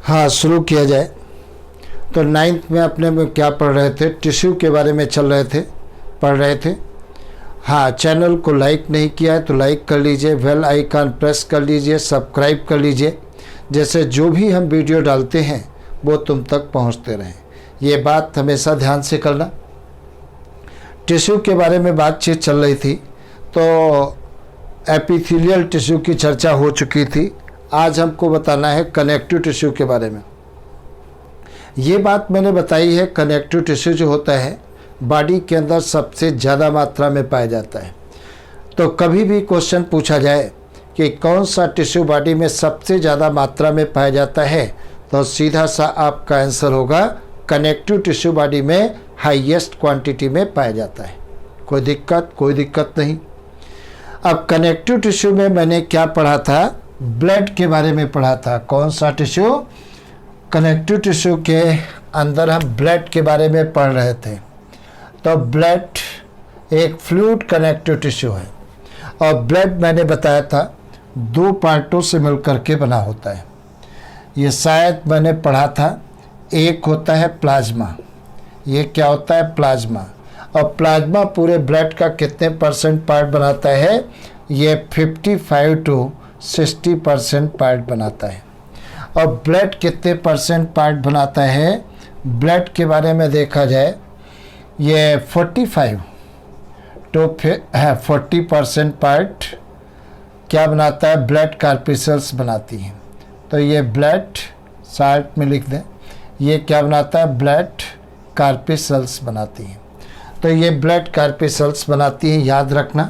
हाँ, शुरू किया जाए। तो 9th में अपने में क्या पढ़ रहे थे, टिश्यू के बारे में पढ़ रहे थे। हाँ, चैनल को लाइक नहीं किया है तो लाइक कर लीजिए, बेल आइकन प्रेस कर लीजिए, सब्सक्राइब कर लीजिए, जैसे जो भी हम वीडियो डालते हैं वो तुम तक पहुंचते रहें। ये बात हमेशा ध्यान से करना। टिश्यू के बारे में बातचीत चल रही थी तो एपिथेलियल टिश्यू की चर्चा हो चुकी थी। आज हमको बताना है कनेक्टिव टिश्यू के बारे में। ये बात मैंने बताई है, कनेक्टिव टिश्यू जो होता है बॉडी के अंदर सबसे ज़्यादा मात्रा में पाया जाता है। तो कभी भी क्वेश्चन पूछा जाए कि कौन सा टिश्यू बॉडी में सबसे ज़्यादा मात्रा में पाया जाता है, तो सीधा सा आपका आंसर होगा कनेक्टिव टिश्यू बॉडी में हाईएस्ट क्वांटिटी में पाया जाता है। कोई दिक्कत नहीं। अब कनेक्टिव टिश्यू में मैंने क्या पढ़ा था, ब्लड के बारे में पढ़ा था। कौन सा टिश्यू, कनेक्टिव टिश्यू के अंदर हम ब्लड के बारे में पढ़ रहे थे। तो ब्लड एक फ्लूइड कनेक्टिव टिश्यू है और ब्लड मैंने बताया था 2 पार्टों से मिलकर के बना होता है। ये शायद मैंने पढ़ा था। एक होता है प्लाज्मा। ये क्या होता है, प्लाज्मा। और प्लाज्मा पूरे ब्लड का कितने % पार्ट बनाता है, ये 55 to 60% पार्ट बनाता है। और ब्लड कितने % पार्ट बनाता है, ब्लड के बारे में देखा जाए ये 45 to 40% पार्ट क्या बनाता है, ब्लड कार्पिसल्स बनाती हैं। तो ये ब्लड चार्ट में लिख दें, ये क्या बनाता है, ब्लड कार्पिसल्स बनाती हैं। तो ये ब्लड कार्पिसल्स बनाती हैं, याद रखना।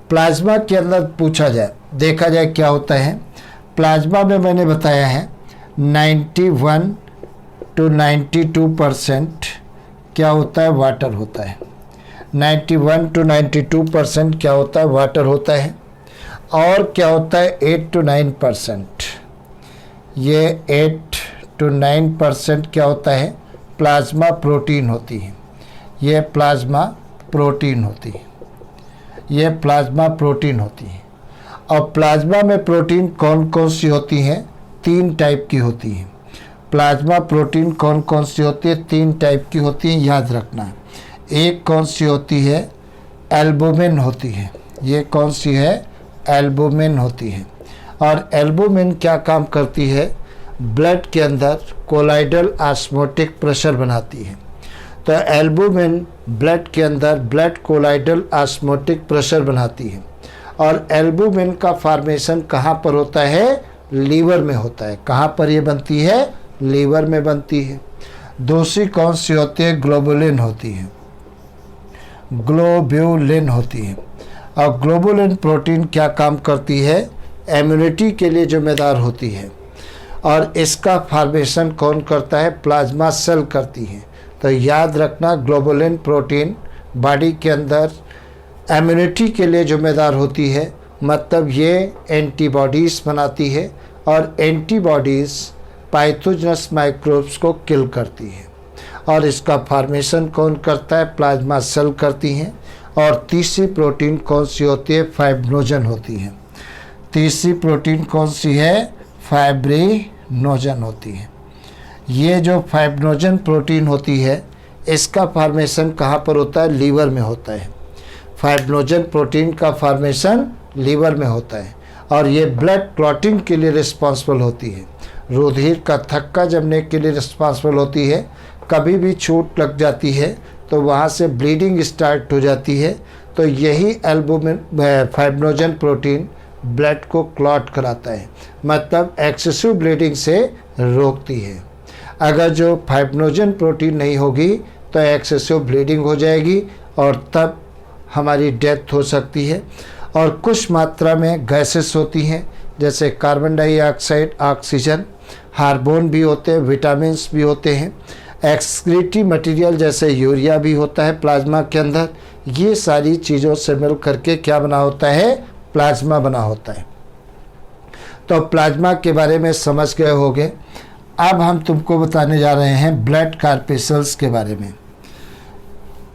प्लाज्मा के अंदर पूछा जाए, देखा जाए क्या होता है। प्लाज्मा में मैंने बताया है 91 to 92% क्या होता है, वाटर होता है। 91 to 92% क्या होता है, वाटर होता है। और क्या होता है 8 to 9%, ये 8 to 9% क्या होता है, प्लाज्मा प्रोटीन होती है। ये प्लाज्मा प्रोटीन होती है, ये प्लाज्मा प्रोटीन होती है। और प्लाज्मा में प्रोटीन कौन कौन सी होती हैं, 3 टाइप की होती हैं। प्लाज्मा प्रोटीन कौन कौन सी होती है, 3 टाइप की होती हैं, याद रखना। एक कौन सी होती है, एल्बुमिन होती है। ये कौन सी है, एल्बुमिन होती है। और एल्बुमिन क्या काम करती है, ब्लड के अंदर कोलाइडल ऑस्मोटिक प्रेशर बनाती है। तो एल्बुमिन ब्लड के अंदर ब्लड कोलाइडल ऑस्मोटिक प्रेशर बनाती है। और एल्बुमिन का फॉर्मेशन कहाँ पर होता है, लीवर में होता है। कहाँ पर ये बनती है, लीवर में बनती है। दूसरी कौन सी होती है, ग्लोबुलिन होती है, ग्लोब्यूलिन होती है। और ग्लोबुलिन प्रोटीन क्या काम करती है, इम्यूनिटी के लिए जिम्मेदार होती है। और इसका फॉर्मेशन कौन करता है, प्लाज्मा सेल करती है। तो याद रखना, ग्लोबुलिन प्रोटीन बॉडी के अंदर इम्यूनिटी के लिए जिम्मेदार होती है। मतलब ये एंटीबॉडीज़ बनाती है और एंटीबॉडीज़ पैथोजेनस माइक्रोब्स को किल करती है। और इसका फॉर्मेशन कौन करता है, प्लाज्मा सेल करती हैं। और तीसरी प्रोटीन कौन सी होती है, फाइब्रिनोजन होती है। तीसरी प्रोटीन कौन सी है, फाइब्रिनोजन होती है। ये जो फाइब्रिनोजन प्रोटीन होती है इसका फॉर्मेशन कहाँ पर होता है, लीवर में होता है। फाइब्रिनोजन प्रोटीन का फॉर्मेशन लीवर में होता है। और ये ब्लड क्लॉटिंग के लिए रिस्पॉन्सिबल होती है, रुधिर का थक्का जमने के लिए रिस्पॉन्सिबल होती है। कभी भी चोट लग जाती है तो वहाँ से ब्लीडिंग स्टार्ट हो जाती है। तो यही एल्बुमिन फाइब्रिनोजन प्रोटीन ब्लड को क्लॉट कराता है, मतलब एक्सेसिव ब्लीडिंग से रोकती है। अगर जो फाइब्रिनोजन प्रोटीन नहीं होगी तो एक्सेसिव ब्लीडिंग हो जाएगी और तब हमारी डेथ हो सकती है। और कुछ मात्रा में गैसेस होती हैं, जैसे कार्बन डाइऑक्साइड, ऑक्सीजन, हार्मोन भी होते हैं, विटामिन्स भी होते हैं, एक्सक्रीटरी मटेरियल जैसे यूरिया भी होता है प्लाज्मा के अंदर। ये सारी चीज़ों से मिल करके क्या बना होता है, प्लाज्मा बना होता है। तो प्लाज्मा के बारे में समझ गए होंगे। अब हम तुमको बताने जा रहे हैं ब्लड कार्पेसल्स के बारे में।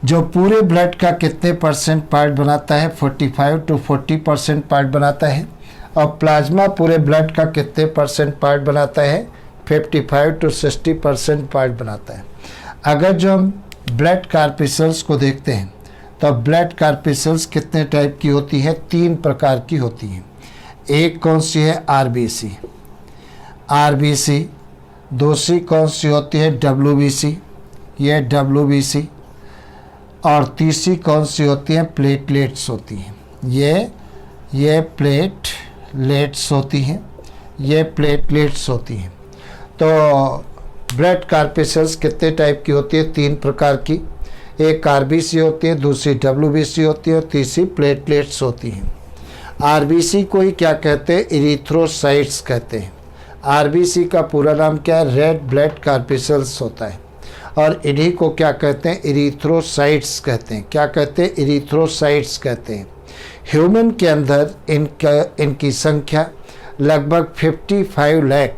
जो पूरे ब्लड का कितने परसेंट पार्ट बनाता है, 45 to 40% पार्ट बनाता है। और प्लाज्मा पूरे ब्लड का कितने परसेंट पार्ट बनाता है, 55 to 60% पार्ट बनाता है। अगर जो हम ब्लड कार्पिसल्स को देखते हैं तो ब्लड कार्पिसल्स कितने टाइप की होती है, 3 प्रकार की होती हैं। एक कौन सी है, आरबीसी। दूसरी कौन सी होती है, डब्ल्यूबीसी, ये डब्ल्यूबीसी। और तीसरी कौन सी होती है, प्लेटलेट्स होती हैं। ये प्लेटलेट्स होती हैं, ये प्लेटलेट्स होती हैं। तो ब्लड कार्पिसल्स कितने टाइप की होती है, 3 प्रकार की। एक आरबीसी होती है, दूसरी डब्ल्यूबीसी होती है और तीसरी प्लेटलेट्स होती हैं। आरबीसी को ही क्या कहते हैं, इरिथ्रोसाइट्स कहते हैं। आरबीसी का पूरा नाम क्या है, रेड ब्लड कार्पिसल्स होता है। और इन्हीं को क्या कहते हैं, इरिथ्रोसाइट्स कहते हैं। क्या कहते हैं, इरिथ्रोसाइट्स कहते हैं। ह्यूमन के अंदर इनकी संख्या लगभग 55 लाख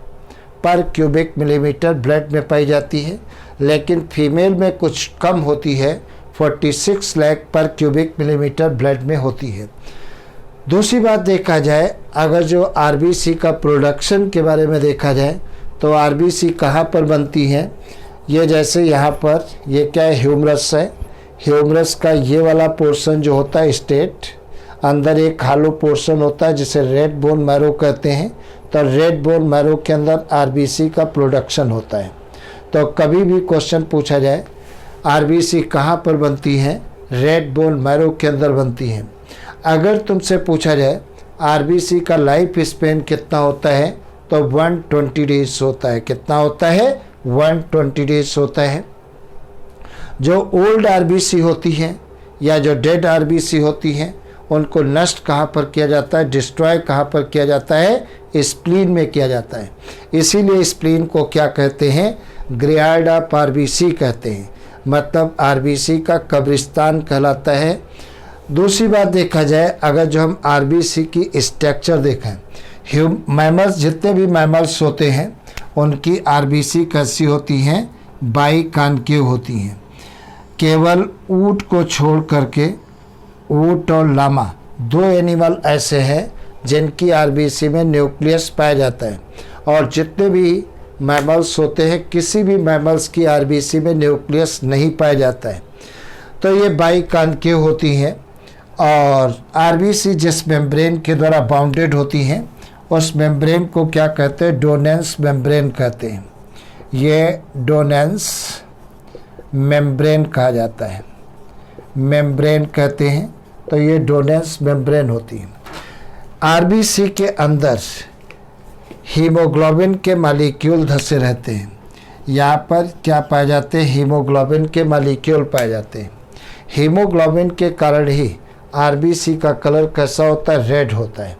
पर क्यूबिक मिलीमीटर ब्लड में पाई जाती है, लेकिन फीमेल में कुछ कम होती है, 46 लाख पर क्यूबिक मिलीमीटर ब्लड में होती है। दूसरी बात देखा जाए, अगर जो आरबीसी का प्रोडक्शन के बारे में देखा जाए तो आरबीसी कहाँ पर बनती हैं, ये जैसे यहाँ पर ये क्या है, ह्यूमरस है। ह्यूमरस का ये वाला पोर्शन जो होता है स्टेट, अंदर एक हालो पोर्शन होता है जिसे रेड बोन मैरो कहते हैं। तो रेड बोन मैरो के अंदर आरबीसी का प्रोडक्शन होता है। तो कभी भी क्वेश्चन पूछा जाए आरबीसी कहाँ पर बनती हैं, रेड बोन मैरो के अंदर बनती हैं। अगर तुमसे पूछा जाए आरबीसी का लाइफ स्पेन कितना होता है, तो 120 डेज होता है। कितना होता है, 120 डेज होता है। जो ओल्ड आरबीसी होती हैं या जो डेड आरबीसी होती हैं, उनको नष्ट कहाँ पर किया जाता है, डिस्ट्रॉय कहाँ पर किया जाता है, स्प्लीन में किया जाता है। इसीलिए स्प्लीन को क्या कहते हैं, ग्रेयार्ड ऑफ आरबीसी कहते हैं। मतलब आरबीसी का कब्रिस्तान कहलाता है। दूसरी बात देखा जाए, अगर जो हम आरबीसी की स्ट्रक्चर देखें, मैमल्स जितने भी मैमल्स होते हैं उनकी आरबीसी कैसी होती हैं, बाइकॉन्केव होती हैं। केवल ऊंट को छोड़ करके ऊंट और लामा 2 एनिमल ऐसे हैं जिनकी आरबीसी में न्यूक्लियस पाया जाता है। और जितने भी मैमल्स होते हैं, किसी भी मैमल्स की आरबीसी में न्यूक्लियस नहीं पाया जाता है। तो ये बाइकॉन्केव होती हैं। और आरबीसी जिस मेम्ब्रेन के द्वारा बाउंडेड होती हैं, उस मेम्ब्रेन को क्या कहते हैं, डोनेंस मेम्ब्रेन कहते हैं। ये डोनेंस मेम्ब्रेन कहा जाता है, मेम्ब्रेन कहते हैं। तो ये डोनेंस मेम्ब्रेन होती है। आरबीसी के अंदर हीमोग्लोबिन के मालिक्यूल धसे रहते हैं। यहाँ पर क्या पाए जाते हैं, हीमोग्लोबिन के मालिक्यूल पाए जाते हैं। हीमोग्लोबिन के कारण ही आरबीसी का कलर कैसा होता है, रेड होता है।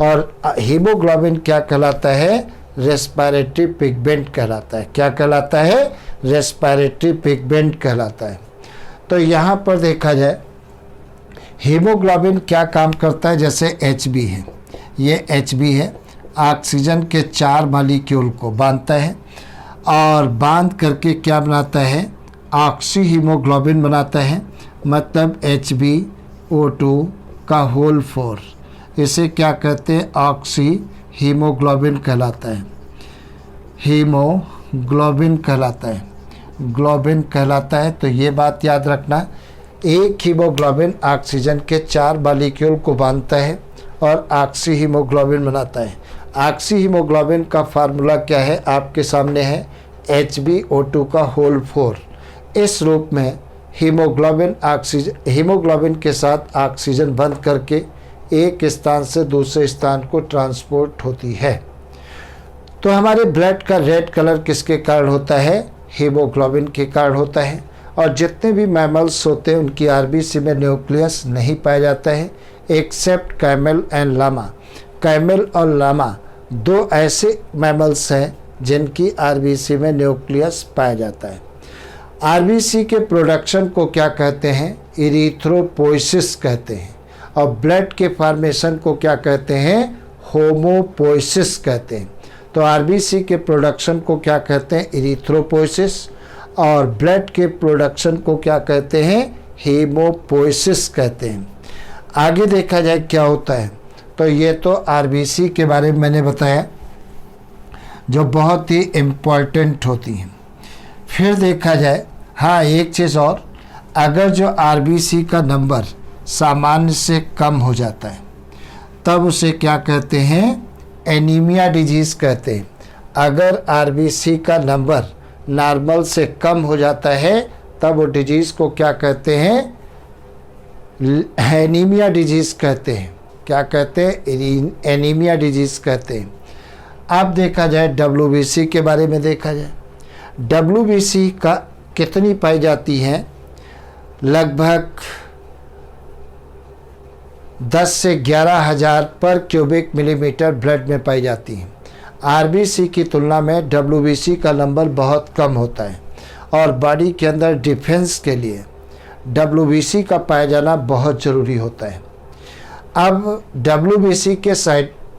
और हीमोग्लोबिन क्या कहलाता है, रेस्पिरेटरी पिगमेंट कहलाता है। क्या कहलाता है, रेस्पिरेटरी पिगमेंट कहलाता है। तो यहाँ पर देखा जाए हीमोग्लोबिन क्या काम करता है, जैसे एचबी है, ये एचबी है, ऑक्सीजन के 4 मॉलिक्यूल को बांधता है और बांध करके क्या बनाता है, ऑक्सी हीमोग्लोबिन बनाता है। मतलब HbO2 का होल 4, इसे क्या कहते हैं, ऑक्सी हीमोग्लोबिन कहलाता है। हीमोग्लोबिन कहलाता है, ग्लोबिन कहलाता है। तो ये बात याद रखना, एक हीमोग्लोबिन ऑक्सीजन के 4 मॉलिक्यूल को बांधता है और ऑक्सी हीमोग्लोबिन बनाता है। ऑक्सी हीमोग्लोबिन का फार्मूला क्या है, आपके सामने है, HbO2 का होल 4। इस रूप में हीमोग्लोबिन के साथ ऑक्सीजन बंद करके एक स्थान से दूसरे स्थान को ट्रांसपोर्ट होती है। तो हमारे ब्लड का रेड कलर किसके कारण होता है, हीमोग्लोबिन के कारण होता है। और जितने भी मैमल्स होते हैं उनकी आरबीसी में न्यूक्लियस नहीं पाया जाता है, except camel and llama. Camel और लामा 2 ऐसे मैमल्स हैं जिनकी आरबीसी में न्यूक्लियस पाया जाता है। आरबीसी के प्रोडक्शन को क्या कहते हैं, इरिथ्रोपोइसिस कहते हैं। और ब्लड के फॉर्मेशन को क्या कहते हैं, होमोपोइसिस कहते हैं। तो आरबीसी के प्रोडक्शन को क्या कहते हैं, इरिथ्रोपोइसिस। और ब्लड के प्रोडक्शन को क्या कहते हैं, हीमोपोइसिस कहते हैं। आगे देखा जाए क्या होता है, तो ये तो आरबीसी के बारे में मैंने बताया जो बहुत ही इम्पॉर्टेंट होती हैं। फिर देखा जाए, हाँ एक चीज़ और, अगर जो आरबीसी का नंबर सामान्य से कम हो जाता है तब उसे क्या कहते हैं, एनीमिया डिजीज़ कहते हैं। अगर आरबीसी का नंबर नॉर्मल से कम हो जाता है तब वो डिजीज़ को क्या कहते हैं, एनीमिया डिजीज़ कहते हैं। क्या कहते हैं, एनीमिया डिजीज़ कहते हैं। अब देखा जाए डब्ल्यूबीसी के बारे में देखा जाए, डब्ल्यूबीसी का कितनी पाई जाती हैं, लगभग 10 से 11,000 पर क्यूबिक मिलीमीटर ब्लड में पाई जाती हैं। आरबीसी की तुलना में डब्ल्यूबीसी का नंबर बहुत कम होता है और बॉडी के अंदर डिफेंस के लिए डब्ल्यूबीसी का पाया जाना बहुत ज़रूरी होता है। अब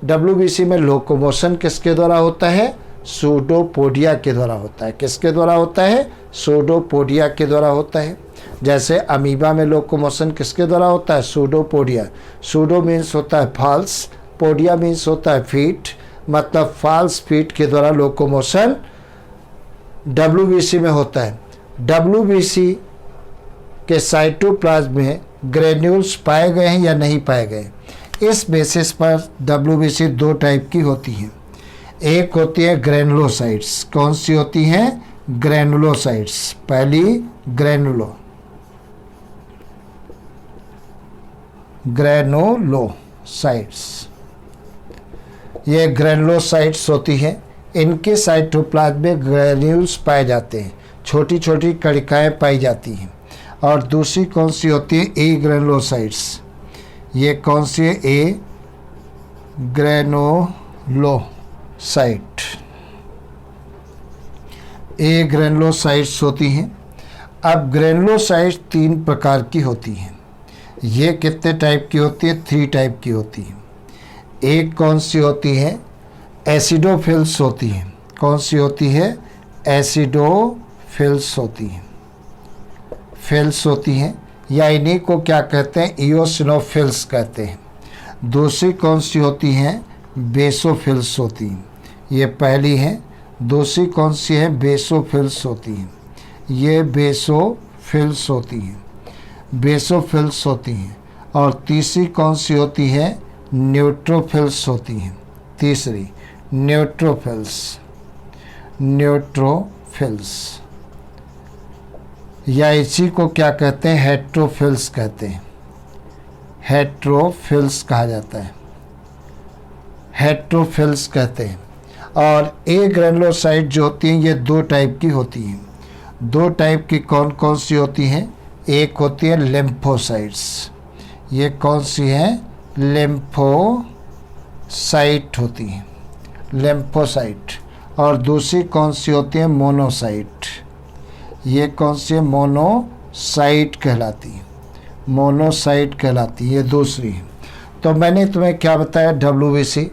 डब्ल्यूबीसी में लोकोमोशन किसके द्वारा होता है, सूडोपोडिया के द्वारा होता है। किसके द्वारा होता है, सूडोपोडिया के द्वारा होता है। जैसे अमीबा में लोकोमोशन किसके द्वारा होता है, सूडोपोडिया। सूडो मीन्स होता है फॉल्स, पोडिया मीन्स होता है फीट, मतलब फॉल्स फीट के द्वारा लोकोमोशन डब्ल्यूबीसी में होता है। डब्ल्यूबीसी के साइटोप्लाज्म में ग्रेन्यूल्स पाए गए हैं या नहीं पाए गए, इस बेसिस पर डब्ल्यूबीसी दो टाइप की होती हैं। एक होती है ग्रेनुलोसाइट्स। कौन सी होती हैं, ग्रेनुलोसाइट्स। पहली ग्रेनुलोसाइट्स, ये ग्रेनुलोसाइट्स होती हैं। इनके साइटोप्लाज्म में ग्रेन्यूल्स पाए जाते हैं, छोटी छोटी कणिकाएँ पाई जाती हैं। और दूसरी कौन सी होती है, ए ग्रेनुलोसाइट्स। ये कौन सी है, ए ग्रेनुलोसाइट। ए ग्रेनुलोसाइट्स होती हैं। अब ग्रेनुलोसाइट्स 3 प्रकार की होती हैं। ये कितने टाइप की होती है, 3 टाइप की होती हैं। एक कौन सी होती है, एसिडोफिल्स होती हैं। कौन सी होती है, एसिडोफिल्स होती हैं, फिल्स होती हैं, या इन्हीं को क्या कहते हैं, इओसिनोफिल्स कहते हैं। दूसरी कौन सी होती हैं, बेसोफिल्स होती हैं। ये पहली है। दूसरी कौन सी है, बेसोफिल्स होती हैं। ये बेसोफिल्स होती हैं, बेसोफिल्स होती हैं। और तीसरी कौन सी होती है, न्यूट्रोफिल्स होती हैं। तीसरी न्यूट्रोफिल्स, न्यूट्रोफिल्स, या इसी को क्या कहते हैं, हेट्रोफिल्स कहते हैं। हेट्रोफिल्स कहा जाता है, हेट्रोफिल्स कहते हैं। और ए ग्रेनुलोसाइट जो होती हैं ये 2 टाइप की होती हैं। 2 टाइप की कौन कौन सी होती हैं, एक होती है लिम्फोसाइट्स। ये कौन सी हैं, लिम्फोसाइट होती हैं, लिम्फोसाइट। और दूसरी कौन सी होती है, मोनोसाइट। ये कौन सी है, मोनोसाइट कहलाती है, मोनोसाइट कहलाती है, ये दूसरी है। तो मैंने तुम्हें क्या बताया, डब्ल्यूबीसी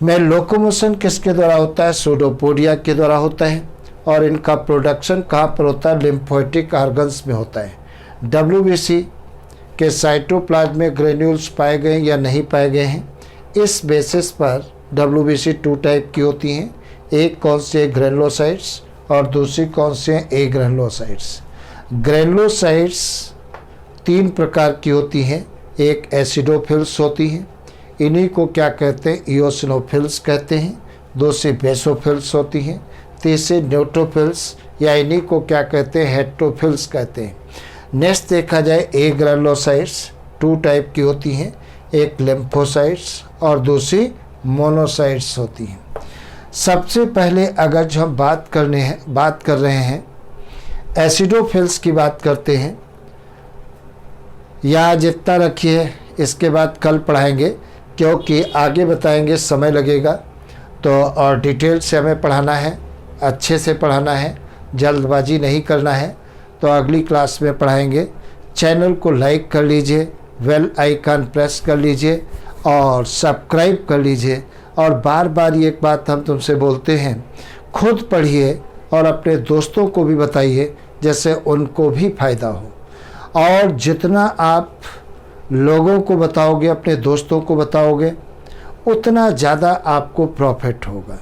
में लोकोमोशन किसके द्वारा होता है, सूडोपोडिया के द्वारा होता है। और इनका प्रोडक्शन कहाँ पर होता है, लिम्फोटिक ऑर्गन्स में होता है। डब्ल्यूबीसी के साइटोप्लाज्म में ग्रेन्यूल्स पाए गए या नहीं पाए गए हैं, इस बेसिस पर डब्ल्यूबीसी 2 टाइप की होती हैं। एक कौन सी है, ग्रेनुलोसाइट्स, और दूसरी कौन सी है, ए ग्रेनुलोसाइट्स। ग्रेनुलोसाइट्स 3 प्रकार की होती हैं। एक एसिडोफिल्स होती हैं, इन्हीं को क्या कहते हैं, इओसिनोफिल्स कहते हैं। दूसरी बेसोफिल्स होती हैं। तीसरी न्यूट्रोफिल्स, या इन्हीं को क्या कहते हैं, हेट्रोफिल्स कहते हैं। नेक्स्ट देखा जाए, ए ग्रेनुलोसाइट्स 2 टाइप की होती हैं। एक लिम्फोसाइट्स और दूसरी मोनोसाइट्स होती हैं। सबसे पहले अगर जो हम बात कर रहे हैं एसिडोफिल्स की बात करते हैं, या जितना रखिए, इसके बाद कल पढ़ाएंगे क्योंकि आगे बताएंगे समय लगेगा। तो और डिटेल से हमें पढ़ाना है, अच्छे से पढ़ाना है, जल्दबाजी नहीं करना है। तो अगली क्लास में पढ़ाएंगे। चैनल को लाइक कर लीजिए, बेल आइकन प्रेस कर लीजिए और सब्सक्राइब कर लीजिए। और बार बार एक बात हम तुमसे बोलते हैं, खुद पढ़िए और अपने दोस्तों को भी बताइए, जैसे उनको भी फ़ायदा हो। और जितना आप लोगों को बताओगे, अपने दोस्तों को बताओगे, उतना ज़्यादा आपको प्रॉफिट होगा,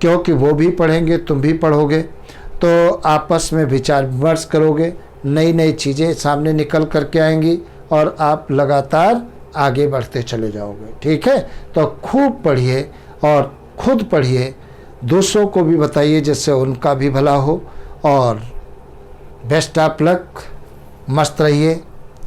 क्योंकि वो भी पढ़ेंगे, तुम भी पढ़ोगे, तो आपस में विचार विमर्श करोगे, नई नई चीज़ें सामने निकल करके आएंगी और आप लगातार आगे बढ़ते चले जाओगे। ठीक है, तो खूब पढ़िए और खुद पढ़िए, दूसरों को भी बताइए जिससे उनका भी भला हो। और बेस्ट ऑफ लक, मस्त रहिए।